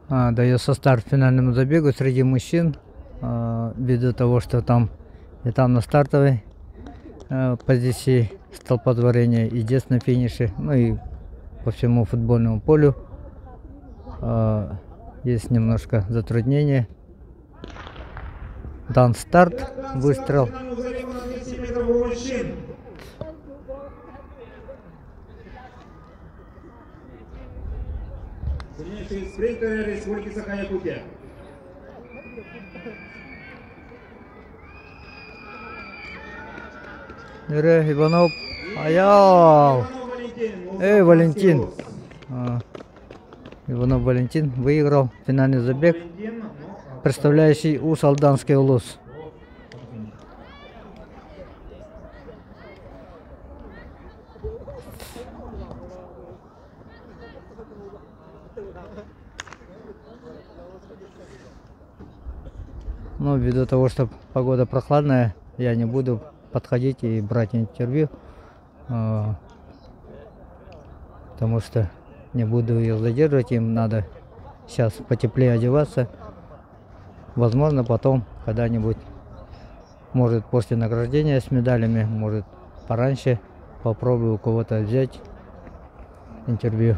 дается старт финальному забегу среди мужчин, ввиду того, что там и там на стартовой позиции столпотворения и здесь на финише, ну и по всему футбольному полю есть немножко затруднения. Дан старт, выстрел. Сильнейшие спринтеры Республики Саха-Якутия. Иванов. Аял. Валентин. Иванов Валентин выиграл финальный забег, представляющий Ус-Алданский улус. Но ввиду того, что погода прохладная, я не буду подходить и брать интервью, потому что не буду ее задерживать, им надо сейчас потеплее одеваться. Возможно, потом когда-нибудь, может после награждения с медалями, может пораньше попробую у кого-то взять интервью.